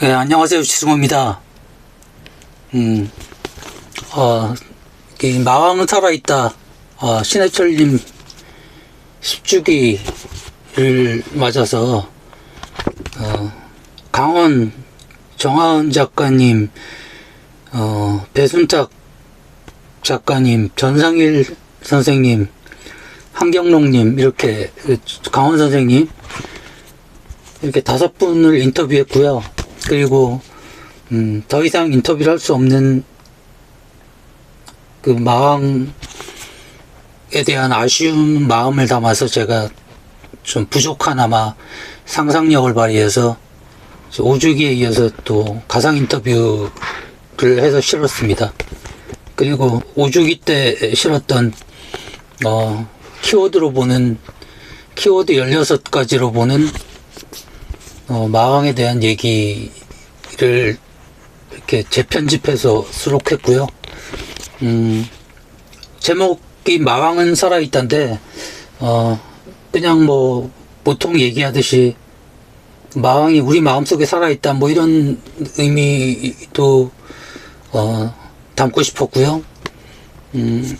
네, 안녕하세요. 지승호입니다. 이 마왕은 살아있다. 신해철님 10주기를 맞아서, 강원 정하은 작가님, 배순탁 작가님, 전상일 선생님, 한경록님, 이렇게, 강원 선생님, 이렇게 5분을 인터뷰했고요. 그리고 더 이상 인터뷰를 할 수 없는 그 마왕에 대한 아쉬운 마음을 담아서 제가 좀 부족하나마 상상력을 발휘해서 5주기에 이어서 또 가상 인터뷰를 해서 실었습니다. 그리고 5주기 때 실었던 키워드로 보는 키워드 16가지로 보는 마왕에 대한 얘기를 이렇게 재편집해서 수록했고요. 제목이 마왕은 살아있다인데, 그냥 뭐, 보통 얘기하듯이, 마왕이 우리 마음속에 살아있다, 뭐 이런 의미도, 담고 싶었고요.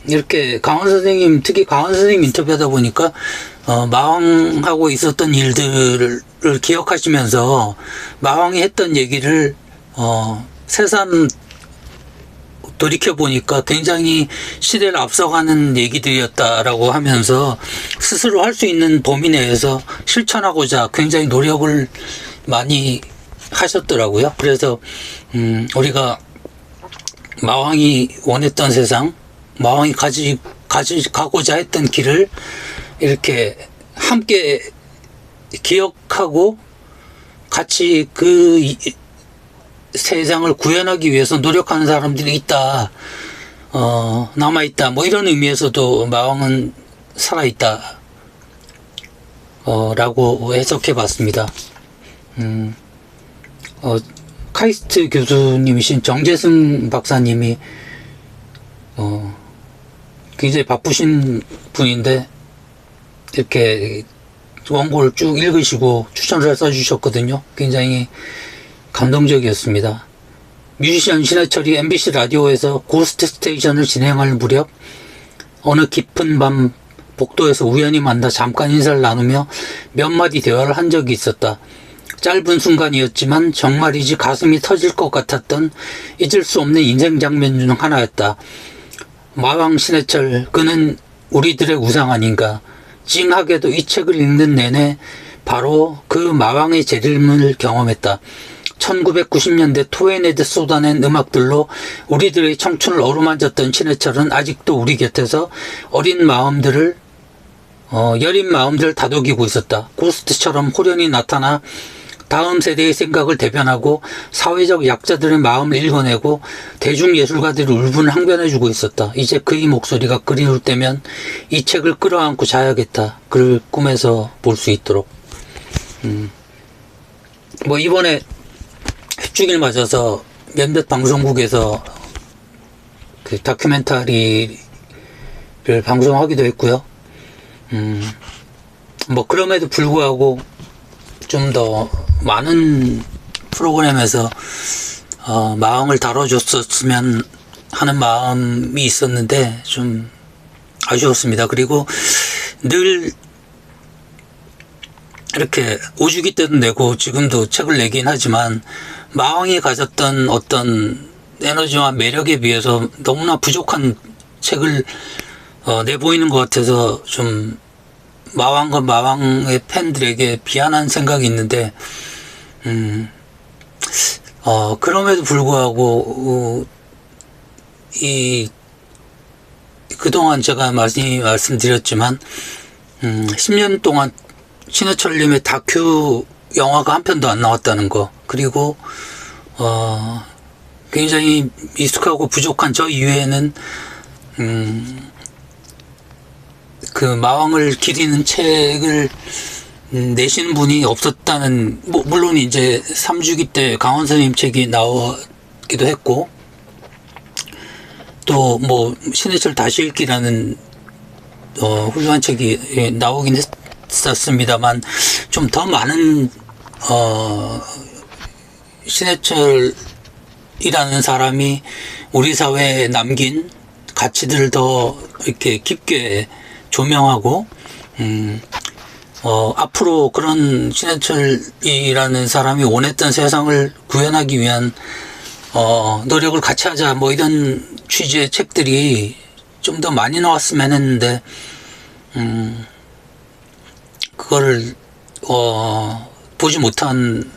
이렇게 강원 선생님, 특히 강원 선생님 인터뷰하다 보니까, 마왕하고 있었던 일들을 기억하시면서 마왕이 했던 얘기를 새삼 돌이켜보니까 굉장히 시대를 앞서가는 얘기들이었다라고 하면서 스스로 할 수 있는 범위 내에서 실천하고자 굉장히 노력을 많이 하셨더라고요. 그래서 우리가 마왕이 원했던 세상, 마왕이 가고자 했던 길을 이렇게 함께 기억하고 같이 그 세상을 구현하기 위해서 노력하는 사람들이 있다, 남아있다, 뭐 이런 의미에서도 마왕은 살아있다, 라고 해석해 봤습니다. 카이스트 교수님이신 정재승 박사님이, 굉장히 바쁘신 분인데, 이렇게 원고를 쭉 읽으시고 추천을 써주셨거든요. 굉장히 감동적이었습니다. 뮤지션 신해철이 MBC 라디오에서 고스트 스테이션을 진행할 무렵 어느 깊은 밤 복도에서 우연히 만나 잠깐 인사를 나누며 몇 마디 대화를 한 적이 있었다. 짧은 순간이었지만 정말이지 가슴이 터질 것 같았던 잊을 수 없는 인생 장면 중 하나였다. 마왕 신해철, 그는 우리들의 우상 아닌가. 찡하게도 이 책을 읽는 내내 바로 그 마왕의 재림을 경험했다. 1990년대 토해내듯 쏟아낸 음악들로 우리들의 청춘을 어루만졌던 신해철은 아직도 우리 곁에서 여린 마음들을 다독이고 있었다. 고스트처럼 호련히 나타나 다음 세대의 생각을 대변하고 사회적 약자들의 마음을 읽어내고 대중예술가들이 울분항변해주고 있었다. 이제 그의 목소리가 그리울 때면 이 책을 끌어안고 자야겠다. 그를 꿈에서 볼 수 있도록. 뭐 이번에 10주기를 맞아서 몇몇 방송국에서 그 다큐멘터리를 방송하기도 했고요. 뭐 그럼에도 불구하고 좀 더 많은 프로그램에서 마왕을 다뤄줬었으면 하는 마음이 있었는데 좀 아쉬웠습니다. 그리고 늘 이렇게 5주기 때도 내고 지금도 책을 내긴 하지만 마왕이 가졌던 어떤 에너지와 매력에 비해서 너무나 부족한 책을 내보이는 것 같아서 좀 마왕과 마왕의 팬들에게 미안한 생각이 있는데, 그럼에도 불구하고, 그동안 제가 많이 말씀드렸지만, 10년 동안 신해철님의 다큐 영화가 한 편도 안 나왔다는 거, 그리고, 굉장히 미숙하고 부족한 저 이외에는, 그 마왕을 기리는 책을 내시는 분이 없었다는, 물론 이제 3주기 때 강원 선생님 책이 나오기도 했고, 또 뭐 신해철 다시 읽기라는 훌륭한 책이 나오긴 했었습니다만 좀 더 많은 신해철이라는 사람이 우리 사회에 남긴 가치들을 더 이렇게 깊게 조명하고, 앞으로 그런 신해철이라는 사람이 원했던 세상을 구현하기 위한, 노력을 같이 하자, 뭐 이런 취지의 책들이 좀 더 많이 나왔으면 했는데, 그거를, 보지 못한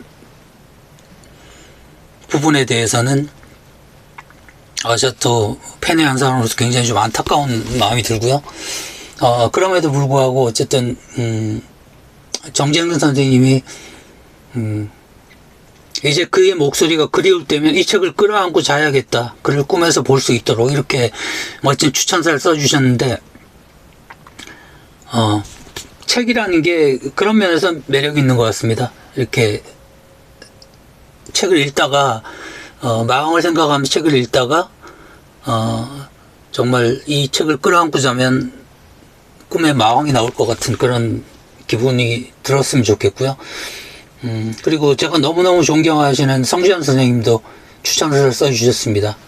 부분에 대해서는, 저도 팬의 한 사람으로서 굉장히 좀 안타까운 마음이 들고요. 그럼에도 불구하고, 어쨌든, 정재영 선생님이, 이제 그의 목소리가 그리울 때면 이 책을 끌어안고 자야겠다. 그를 꿈에서 볼 수 있도록 이렇게 멋진 추천사를 써주셨는데, 책이라는 게 그런 면에서 매력이 있는 것 같습니다. 이렇게 책을 읽다가, 마음을 생각하면서 책을 읽다가, 정말 이 책을 끌어안고 자면 꿈에 마왕이 나올 것 같은 그런 기분이 들었으면 좋겠고요. 그리고 제가 너무너무 존경하시는 성시환 선생님도 추천서를 써주셨습니다.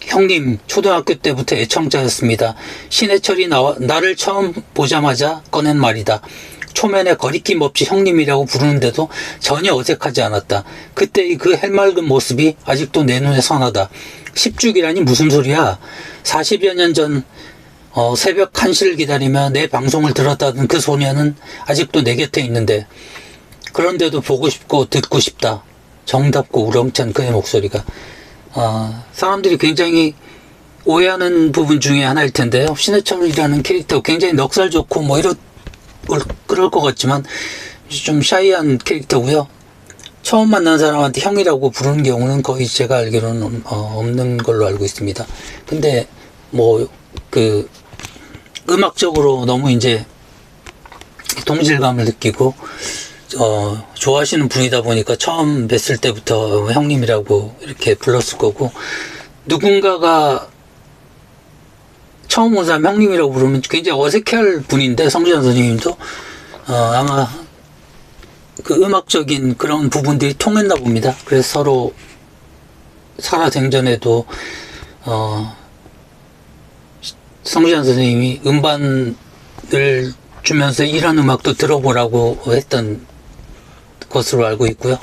형님, 초등학교 때부터 애청자였습니다. 신해철이 나를 처음 보자마자 꺼낸 말이다. 초면에 거리낌 없이 형님이라고 부르는데도 전혀 어색하지 않았다. 그때의 그 해맑은 모습이 아직도 내 눈에 선하다. 10주기라니 무슨 소리야. 40여 년 전 새벽 1시를 기다리며 내 방송을 들었다던 그 소녀는 아직도 내 곁에 있는데, 그런데도 보고 싶고 듣고 싶다. 정답고 우렁찬 그의 목소리가. 사람들이 굉장히 오해하는 부분 중에 하나일 텐데요. 신해철이라는 캐릭터 굉장히 넉살 좋고 뭐 그럴 것 같지만 좀 샤이한 캐릭터고요. 처음 만난 사람한테 형이라고 부르는 경우는 거의 제가 알기로는 없는 걸로 알고 있습니다. 근데 뭐 음악적으로 너무 이제 동질감을 느끼고 좋아하시는 분이다 보니까 처음 뵀을 때부터 형님이라고 이렇게 불렀을 거고, 누군가가 처음 온 사람 형님이라고 부르면 굉장히 어색해할 분인데, 성시환 선생님도 아마 그 음악적인 그런 부분들이 통했나 봅니다. 그래서 서로 살아생전에도 성시환 선생님이 음반을 주면서 이런 음악도 들어보라고 했던 것으로 알고 있고요.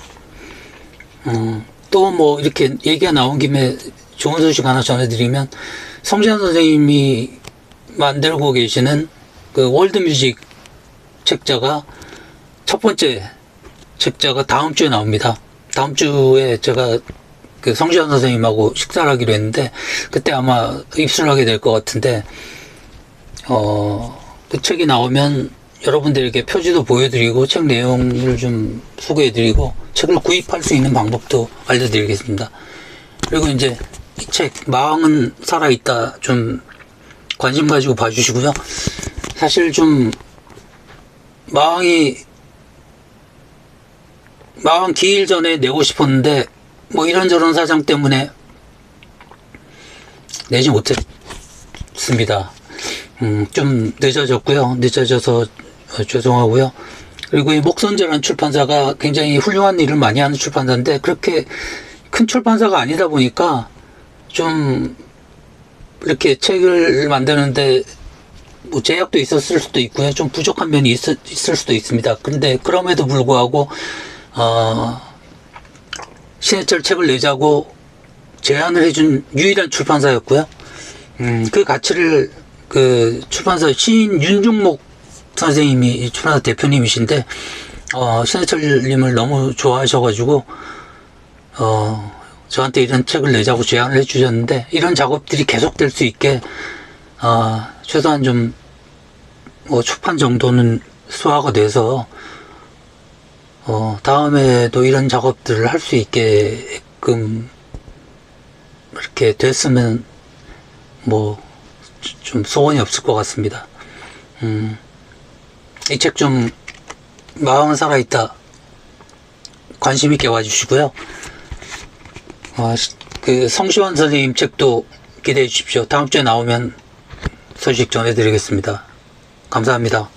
또 뭐 이렇게 얘기가 나온 김에 좋은 소식 하나 전해드리면, 성시환 선생님이 만들고 계시는 그 월드뮤직 책자가, 첫 번째 책자가 다음 주에 나옵니다. 다음 주에 제가 그 성시환 선생님하고 식사를 하기로 했는데, 그때 아마 입수를 하게 될 것 같은데, 그 책이 나오면 여러분들에게 표지도 보여드리고 책 내용을 좀 소개해드리고 책을 구입할 수 있는 방법도 알려드리겠습니다. 그리고 이제 이 책 마왕은 살아있다 좀 관심 가지고 봐주시고요. 사실 좀 마왕 기일 전에 내고 싶었는데 뭐 이런저런 사정 때문에 내지 못했습니다. 좀 늦어졌고요. 늦어져서 죄송하고요. 그리고 이 목선재라는 출판사가 굉장히 훌륭한 일을 많이 하는 출판사인데, 그렇게 큰 출판사가 아니다 보니까 좀 이렇게 책을 만드는데 뭐 제약도 있었을 수도 있고요. 좀 부족한 면이 있을 수도 있습니다. 그런데 그럼에도 불구하고 신해철 책을 내자고 제안을 해준 유일한 출판사였고요. 그 가치를 그 출판사 시인 윤중목 선생님이 출판사 대표님이신데, 신해철님을 너무 좋아하셔가지고 저한테 이런 책을 내자고 제안을 해주셨는데, 이런 작업들이 계속될 수 있게 최소한 좀 초판 정도는 소화가 돼서 다음에도 이런 작업들을 할 수 있게끔 이렇게 됐으면 뭐 좀 소원이 없을 것 같습니다. 이 책 좀 마음은 살아있다 관심 있게 와주시고요. 그 성시환 선생님 책도 기대해 주십시오. 다음 주에 나오면 소식 전해드리겠습니다. 감사합니다.